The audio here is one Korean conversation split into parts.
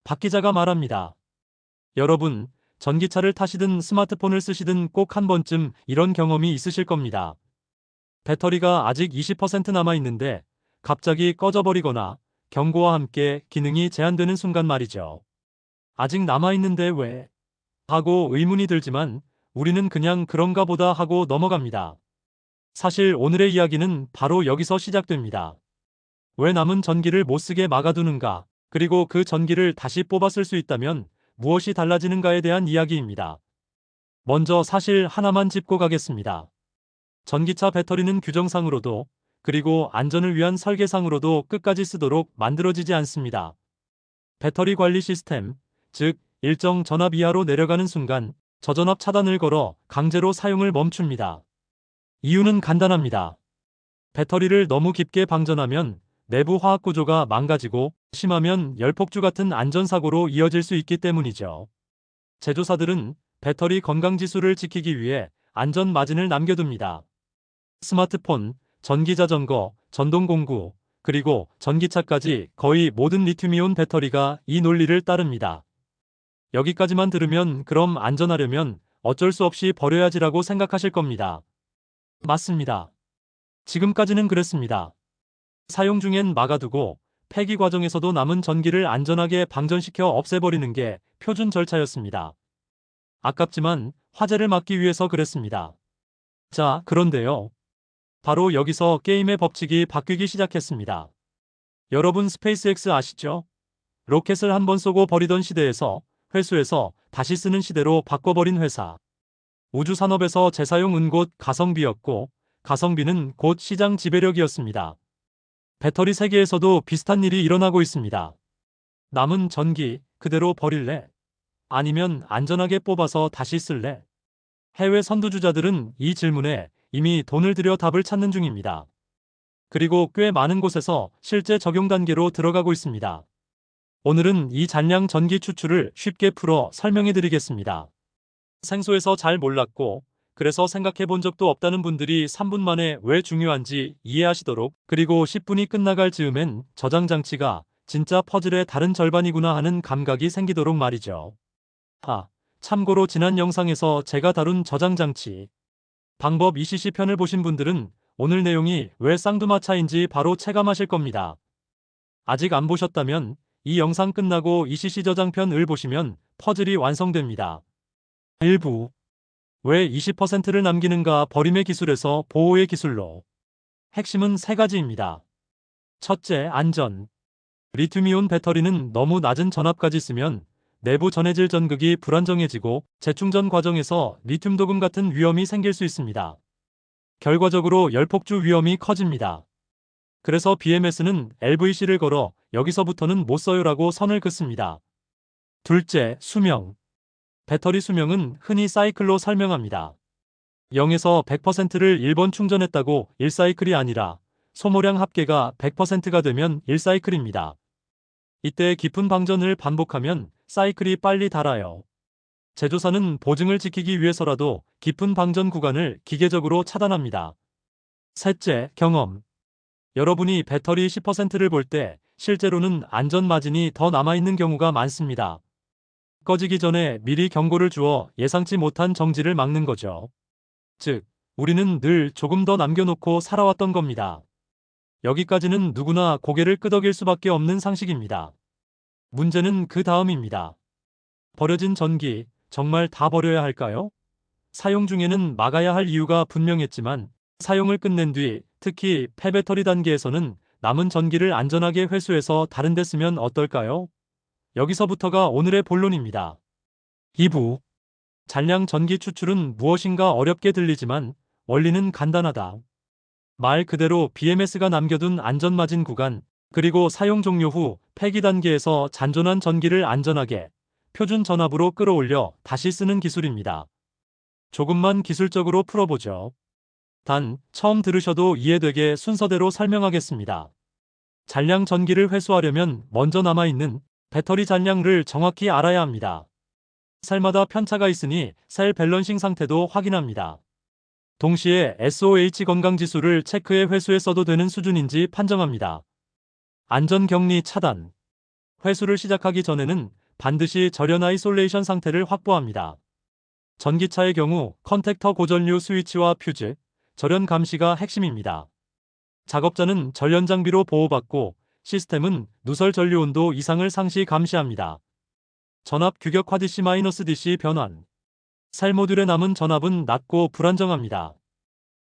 박 기자가 말합니다. 여러분, 전기차를 타시든 스마트폰을 쓰시든 꼭 한 번쯤 이런 경험이 있으실 겁니다. 배터리가 아직 20% 남아 있는데 갑자기 꺼져버리거나 경고와 함께 기능이 제한되는 순간 말이죠. 아직 남아 있는데 왜? 하고 의문이 들지만 우리는 그냥 그런가 보다 하고 넘어갑니다. 사실 오늘의 이야기는 바로 여기서 시작됩니다. 왜 남은 전기를 못 쓰게 막아두는가? 그리고 그 전기를 다시 뽑아 쓸 수 있다면 무엇이 달라지는가에 대한 이야기입니다. 먼저 사실 하나만 짚고 가겠습니다. 전기차 배터리는 규정상으로도 그리고 안전을 위한 설계상으로도 끝까지 쓰도록 만들어지지 않습니다. 배터리 관리 시스템, 즉 일정 전압 이하로 내려가는 순간 저전압 차단을 걸어 강제로 사용을 멈춥니다. 이유는 간단합니다. 배터리를 너무 깊게 방전하면 내부 화학 구조가 망가지고 심하면 열폭주 같은 안전사고로 이어질 수 있기 때문이죠. 제조사들은 배터리 건강지수를 지키기 위해 안전 마진을 남겨둡니다. 스마트폰, 전기자전거, 전동공구, 그리고 전기차까지 거의 모든 리튬이온 배터리가 이 논리를 따릅니다. 여기까지만 들으면 그럼 안전하려면 어쩔 수 없이 버려야지라고 생각하실 겁니다. 맞습니다. 지금까지는 그랬습니다. 사용 중엔 막아두고 폐기 과정에서도 남은 전기를 안전하게 방전시켜 없애버리는 게 표준 절차였습니다. 아깝지만 화재를 막기 위해서 그랬습니다. 자, 그런데요. 바로 여기서 게임의 법칙이 바뀌기 시작했습니다. 여러분 스페이스X 아시죠? 로켓을 한번 쏘고 버리던 시대에서 회수해서 다시 쓰는 시대로 바꿔버린 회사. 우주산업에서 재사용은 곧 가성비였고 가성비는 곧 시장 지배력이었습니다. 배터리 세계에서도 비슷한 일이 일어나고 있습니다. 남은 전기 그대로 버릴래? 아니면 안전하게 뽑아서 다시 쓸래? 해외 선두주자들은 이 질문에 이미 돈을 들여 답을 찾는 중입니다. 그리고 꽤 많은 곳에서 실제 적용 단계로 들어가고 있습니다. 오늘은 이 잔량 전기 추출을 쉽게 풀어 설명해 드리겠습니다. 생소해서 잘 몰랐고 그래서 생각해 본 적도 없다는 분들이 3분 만에 왜 중요한지 이해하시도록, 그리고 10분이 끝나갈 즈음엔 저장 장치가 진짜 퍼즐의 다른 절반이구나 하는 감각이 생기도록 말이죠. 참고로 지난 영상에서 제가 다룬 저장 장치 방법 ECC 편을 보신 분들은 오늘 내용이 왜 쌍두마차인지 바로 체감하실 겁니다. 아직 안 보셨다면 이 영상 끝나고 ECC 저장편을 보시면 퍼즐이 완성됩니다. 1부. 왜 20%를 남기는가? 버림의 기술에서 보호의 기술로. 핵심은 세 가지입니다. 첫째, 안전. 리튬이온 배터리는 너무 낮은 전압까지 쓰면 내부 전해질 전극이 불안정해지고 재충전 과정에서 리튬 도금 같은 위험이 생길 수 있습니다. 결과적으로 열폭주 위험이 커집니다. 그래서 BMS는 LVC를 걸어 여기서부터는 못 써요라고 선을 긋습니다. 둘째, 수명. 배터리 수명은 흔히 사이클로 설명합니다. 0에서 100%를 1번 충전했다고 1사이클이 아니라 소모량 합계가 100%가 되면 1사이클입니다. 이때 깊은 방전을 반복하면 사이클이 빨리 닳아요. 제조사는 보증을 지키기 위해서라도 깊은 방전 구간을 기계적으로 차단합니다. 셋째, 경험. 여러분이 배터리 10%를 볼 때 실제로는 안전 마진이 더 남아있는 경우가 많습니다. 꺼지기 전에 미리 경고를 주어 예상치 못한 정지를 막는 거죠. 즉, 우리는 늘 조금 더 남겨놓고 살아왔던 겁니다. 여기까지는 누구나 고개를 끄덕일 수밖에 없는 상식입니다. 문제는 그 다음입니다. 버려진 전기, 정말 다 버려야 할까요? 사용 중에는 막아야 할 이유가 분명했지만 사용을 끝낸 뒤 특히 폐배터리 단계에서는 남은 전기를 안전하게 회수해서 다른 데 쓰면 어떨까요? 여기서부터가 오늘의 본론입니다. 2부. 잔량 전기 추출은 무엇인가 어렵게 들리지만 원리는 간단하다. 말 그대로 BMS가 남겨둔 안전마진 구간, 그리고 사용 종료 후 폐기 단계에서 잔존한 전기를 안전하게 표준 전압으로 끌어올려 다시 쓰는 기술입니다. 조금만 기술적으로 풀어보죠. 단, 처음 들으셔도 이해되게 순서대로 설명하겠습니다. 잔량 전기를 회수하려면 먼저 남아있는 배터리 잔량을 정확히 알아야 합니다. 셀마다 편차가 있으니 셀 밸런싱 상태도 확인합니다. 동시에 SOH 건강지수를 체크해 회수에 써도 되는 수준인지 판정합니다. 안전격리 차단. 회수를 시작하기 전에는 반드시 절연 아이솔레이션 상태를 확보합니다. 전기차의 경우 컨택터 고전류 스위치와 퓨즈, 절연 감시가 핵심입니다. 작업자는 절연 장비로 보호받고 시스템은 누설 전류 온도 이상을 상시 감시합니다. 전압 규격화 DC-DC 변환. 셀 모듈에 남은 전압은 낮고 불안정합니다.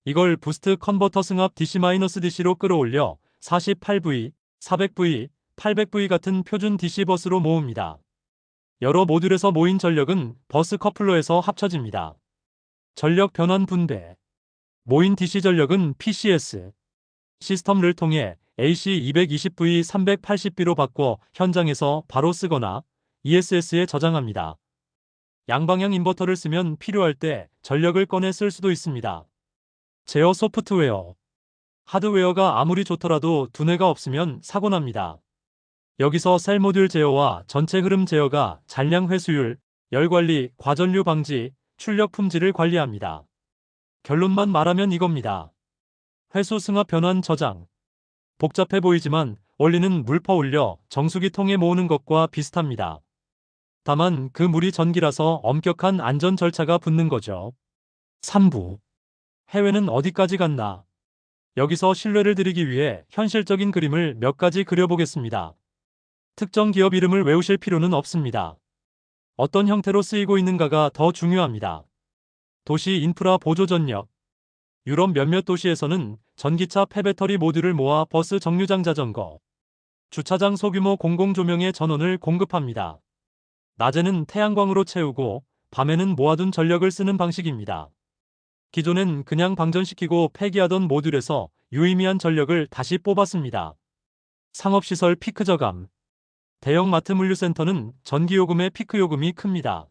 이걸 부스트 컨버터 승합 DC-DC로 끌어올려 48V, 400V, 800V 같은 표준 DC 버스로 모읍니다. 여러 모듈에서 모인 전력은 버스 커플러에서 합쳐집니다. 전력 변환 분배. 모인 DC 전력은 PCS 시스템을 통해 AC 220V 380B로 바꿔 현장에서 바로 쓰거나 ESS에 저장합니다. 양방향 인버터를 쓰면 필요할 때 전력을 꺼내 쓸 수도 있습니다. 제어 소프트웨어. 하드웨어가 아무리 좋더라도 두뇌가 없으면 사고 납니다. 여기서 셀 모듈 제어와 전체 흐름 제어가 잔량 회수율, 열 관리, 과전류 방지, 출력 품질을 관리합니다. 결론만 말하면 이겁니다. 회수 승합 변환 저장. 복잡해 보이지만 원리는 물 퍼올려 정수기 통에 모으는 것과 비슷합니다. 다만 그 물이 전기라서 엄격한 안전 절차가 붙는 거죠. 3부. 해외는 어디까지 갔나? 여기서 신뢰를 드리기 위해 현실적인 그림을 몇 가지 그려보겠습니다. 특정 기업 이름을 외우실 필요는 없습니다. 어떤 형태로 쓰이고 있는가가 더 중요합니다. 도시 인프라 보조 전력. 유럽 몇몇 도시에서는 전기차 폐배터리 모듈을 모아 버스 정류장 자전거, 주차장 소규모 공공조명의 전원을 공급합니다. 낮에는 태양광으로 채우고 밤에는 모아둔 전력을 쓰는 방식입니다. 기존엔 그냥 방전시키고 폐기하던 모듈에서 유의미한 전력을 다시 뽑았습니다. 상업시설 피크 저감. 대형 마트 물류센터는 전기요금의 피크 요금이 큽니다.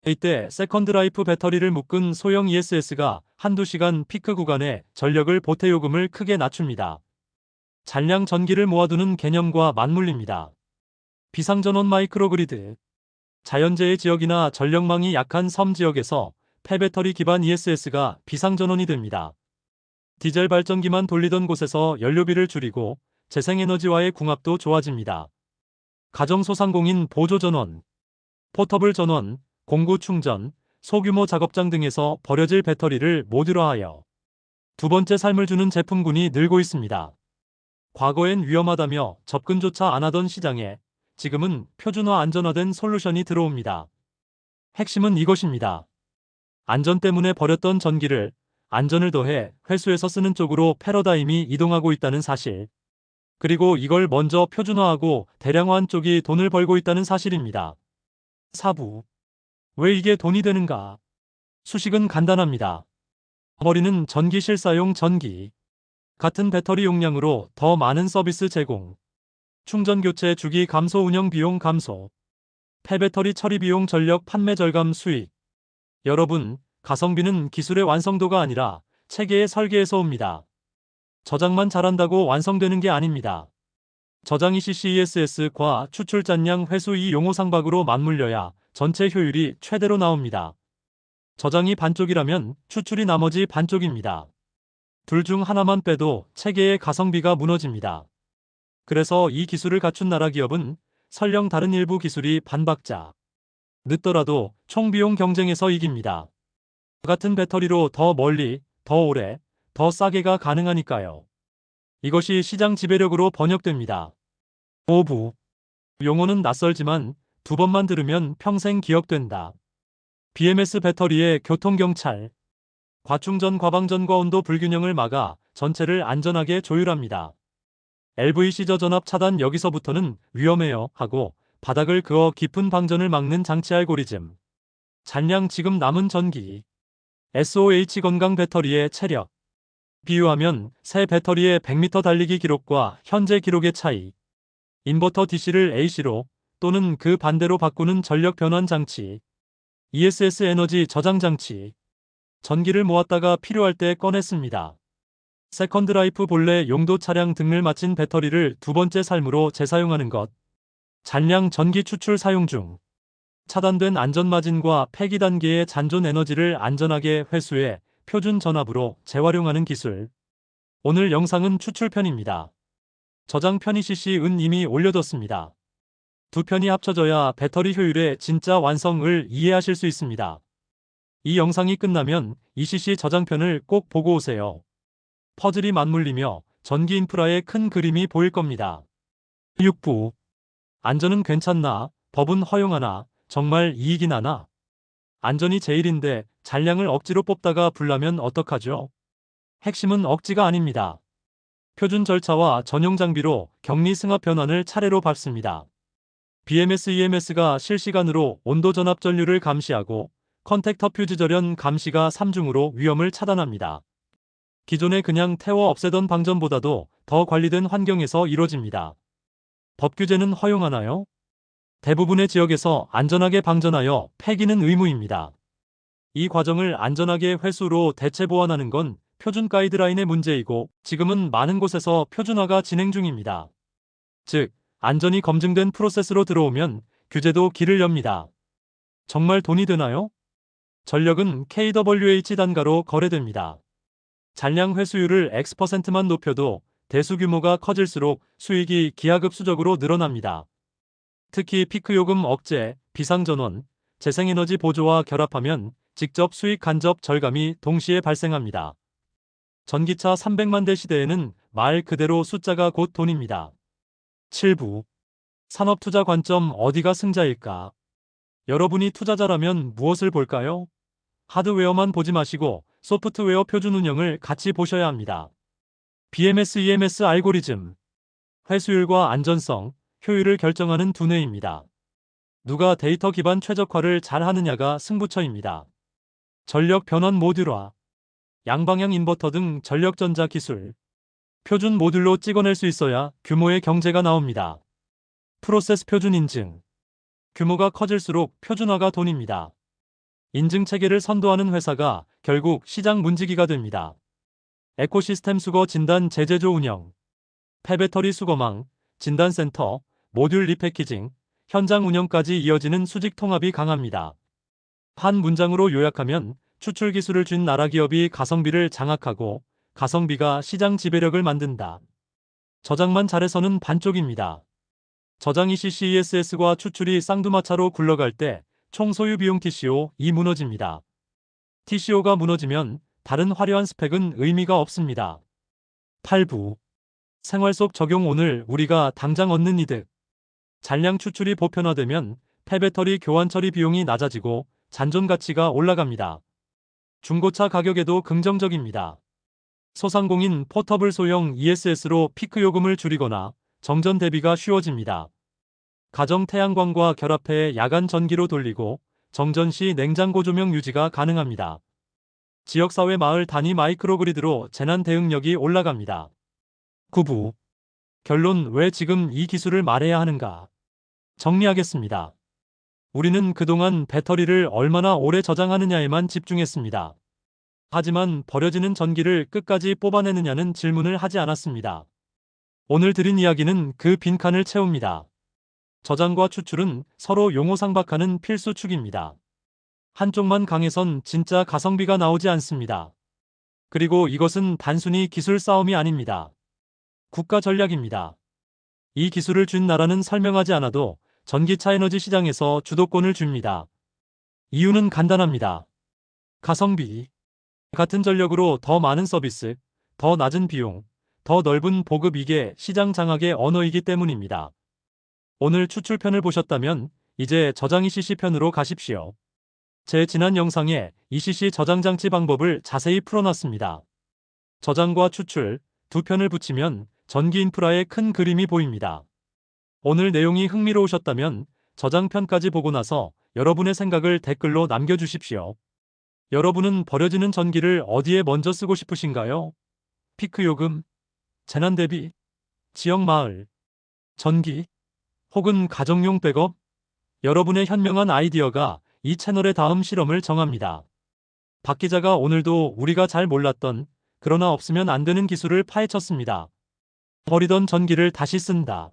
이때 세컨드 라이프 배터리를 묶은 소형 ESS가 한두 시간 피크 구간에 전력을 보태 요금을 크게 낮춥니다. 잔량 전기를 모아두는 개념과 맞물립니다. 비상전원 마이크로그리드. 자연재해 지역이나 전력망이 약한 섬 지역에서 폐배터리 기반 ESS가 비상전원이 됩니다. 디젤 발전기만 돌리던 곳에서 연료비를 줄이고 재생에너지와의 궁합도 좋아집니다. 가정소상공인 보조전원, 포터블 전원, 공구 충전, 소규모 작업장 등에서 버려질 배터리를 모듈화하여 두 번째 삶을 주는 제품군이 늘고 있습니다. 과거엔 위험하다며 접근조차 안 하던 시장에 지금은 표준화 안전화된 솔루션이 들어옵니다. 핵심은 이것입니다. 안전 때문에 버렸던 전기를 안전을 더해 회수해서 쓰는 쪽으로 패러다임이 이동하고 있다는 사실. 그리고 이걸 먼저 표준화하고 대량화한 쪽이 돈을 벌고 있다는 사실입니다. 4부. 왜 이게 돈이 되는가? 수식은 간단합니다. 머리는 전기 실사용 전기. 같은 배터리 용량으로 더 많은 서비스 제공. 충전 교체 주기 감소 운영 비용 감소. 폐배터리 처리 비용 전력 판매 절감 수익. 여러분, 가성비는 기술의 완성도가 아니라 체계의 설계에서 옵니다. 저장만 잘한다고 완성되는 게 아닙니다. 저장 ECC-ESS과 추출 잔량 회수 이 용어 상박으로 맞물려야 전체 효율이 최대로 나옵니다. 저장이 반쪽이라면 추출이 나머지 반쪽입니다. 둘 중 하나만 빼도 체계의 가성비가 무너집니다. 그래서 이 기술을 갖춘 나라 기업은 설령 다른 일부 기술이 반박자, 늦더라도 총비용 경쟁에서 이깁니다. 같은 배터리로 더 멀리, 더 오래, 더 싸게가 가능하니까요. 이것이 시장 지배력으로 번역됩니다. 5부. 용어는 낯설지만 두 번만 들으면 평생 기억된다. BMS 배터리의 교통경찰. 과충전 과방전과 온도 불균형을 막아 전체를 안전하게 조율합니다. LVC 저전압 차단 여기서부터는 위험해요 하고 바닥을 그어 깊은 방전을 막는 장치 알고리즘. 잔량 지금 남은 전기. SOH 건강 배터리의 체력. 비유하면 새 배터리의 100m 달리기 기록과 현재 기록의 차이. 인버터 DC를 AC로 또는 그 반대로 바꾸는 전력 변환 장치. ESS 에너지 저장 장치. 전기를 모았다가 필요할 때 꺼냈습니다. 세컨드 라이프 본래 용도 차량 등을 마친 배터리를 두 번째 삶으로 재사용하는 것. 잔량 전기 추출 사용 중. 차단된 안전마진과 폐기 단계의 잔존 에너지를 안전하게 회수해 표준 전압으로 재활용하는 기술. 오늘 영상은 추출편입니다. 저장편 ECC 은 이미 올려뒀습니다. 두 편이 합쳐져야 배터리 효율의 진짜 완성을 이해하실 수 있습니다. 이 영상이 끝나면 ECC 저장편을 꼭 보고 오세요. 퍼즐이 맞물리며 전기 인프라의 큰 그림이 보일 겁니다. 6부. 안전은 괜찮나? 법은 허용하나? 정말 이익이 나나? 안전이 제일인데 잔량을 억지로 뽑다가 불나면 어떡하죠? 핵심은 억지가 아닙니다. 표준 절차와 전용 장비로 격리 승합 변환을 차례로 밟습니다. BMS, EMS가 실시간으로 온도 전압 전류를 감시하고 컨택터 퓨즈 절연 감시가 3중으로 위험을 차단합니다. 기존에 그냥 태워 없애던 방전보다도 더 관리된 환경에서 이루어집니다. 법 규제는 허용하나요? 대부분의 지역에서 안전하게 방전하여 폐기는 의무입니다. 이 과정을 안전하게 회수로 대체 보완하는 건 표준 가이드라인의 문제이고 지금은 많은 곳에서 표준화가 진행 중입니다. 즉, 안전이 검증된 프로세스로 들어오면 규제도 길을 엽니다. 정말 돈이 되나요? 전력은 kWh 단가로 거래됩니다. 잔량 회수율을 X%만 높여도 대수규모가 커질수록 수익이 기하급수적으로 늘어납니다. 특히 피크 요금 억제, 비상전원, 재생에너지 보조와 결합하면 직접 수익 간접 절감이 동시에 발생합니다. 전기차 300만 대 시대에는 말 그대로 숫자가 곧 돈입니다. 7부. 산업투자 관점 어디가 승자일까? 여러분이 투자자라면 무엇을 볼까요? 하드웨어만 보지 마시고 소프트웨어 표준 운영을 같이 보셔야 합니다. BMS, EMS 알고리즘. 회수율과 안전성, 효율을 결정하는 두뇌입니다. 누가 데이터 기반 최적화를 잘 하느냐가 승부처입니다. 전력 변환 모듈화, 양방향 인버터 등 전력 전자 기술. 표준 모듈로 찍어낼 수 있어야 규모의 경제가 나옵니다. 프로세스 표준 인증. 규모가 커질수록 표준화가 돈입니다. 인증 체계를 선도하는 회사가 결국 시장 문지기가 됩니다. 에코시스템 수거 진단 재제조 운영. 폐배터리 수거망, 진단센터, 모듈 리패키징, 현장 운영까지 이어지는 수직 통합이 강합니다. 한 문장으로 요약하면 추출 기술을 쥔 나라 기업이 가성비를 장악하고 가성비가 시장 지배력을 만든다. 저장만 잘해서는 반쪽입니다. 저장 ECC, ESS과 추출이 쌍두마차로 굴러갈 때 총 소유 비용 TCO2 무너집니다. TCO가 무너지면 다른 화려한 스펙은 의미가 없습니다. 8부. 생활 속 적용. 오늘 우리가 당장 얻는 이득. 잔량 추출이 보편화되면 폐배터리 교환 처리 비용이 낮아지고 잔존 가치가 올라갑니다. 중고차 가격에도 긍정적입니다. 소상공인 포터블 소형 ESS로 피크 요금을 줄이거나 정전 대비가 쉬워집니다. 가정 태양광과 결합해 야간 전기로 돌리고 정전 시 냉장고 조명 유지가 가능합니다. 지역사회 마을 단위 마이크로그리드로 재난 대응력이 올라갑니다. 9부. 결론. 왜 지금 이 기술을 말해야 하는가? 정리하겠습니다. 우리는 그동안 배터리를 얼마나 오래 저장하느냐에만 집중했습니다. 하지만 버려지는 전기를 끝까지 뽑아내느냐는 질문을 하지 않았습니다. 오늘 드린 이야기는 그 빈칸을 채웁니다. 저장과 추출은 서로 용호상박하는 필수 축입니다. 한쪽만 강해선 진짜 가성비가 나오지 않습니다. 그리고 이것은 단순히 기술 싸움이 아닙니다. 국가 전략입니다. 이 기술을 준 나라는 설명하지 않아도 전기차 에너지 시장에서 주도권을 줍니다. 이유는 간단합니다. 가성비. 같은 전력으로 더 많은 서비스, 더 낮은 비용, 더 넓은 보급. 이게 시장 장악의 언어이기 때문입니다. 오늘 추출편을 보셨다면 이제 저장 ECC 편으로 가십시오. 제 지난 영상에 ECC 저장장치 방법을 자세히 풀어놨습니다. 저장과 추출 두 편을 붙이면 전기 인프라의 큰 그림이 보입니다. 오늘 내용이 흥미로우셨다면 저장편까지 보고 나서 여러분의 생각을 댓글로 남겨주십시오. 여러분은 버려지는 전기를 어디에 먼저 쓰고 싶으신가요? 피크 요금, 재난 대비, 지역 마을, 전기, 혹은 가정용 백업? 여러분의 현명한 아이디어가 이 채널의 다음 실험을 정합니다. 박 기자가 오늘도 우리가 잘 몰랐던 그러나 없으면 안 되는 기술을 파헤쳤습니다. 버리던 전기를 다시 쓴다.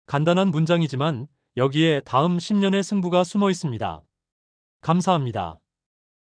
간단한 문장이지만 여기에 다음 10년의 승부가 숨어 있습니다. 감사합니다.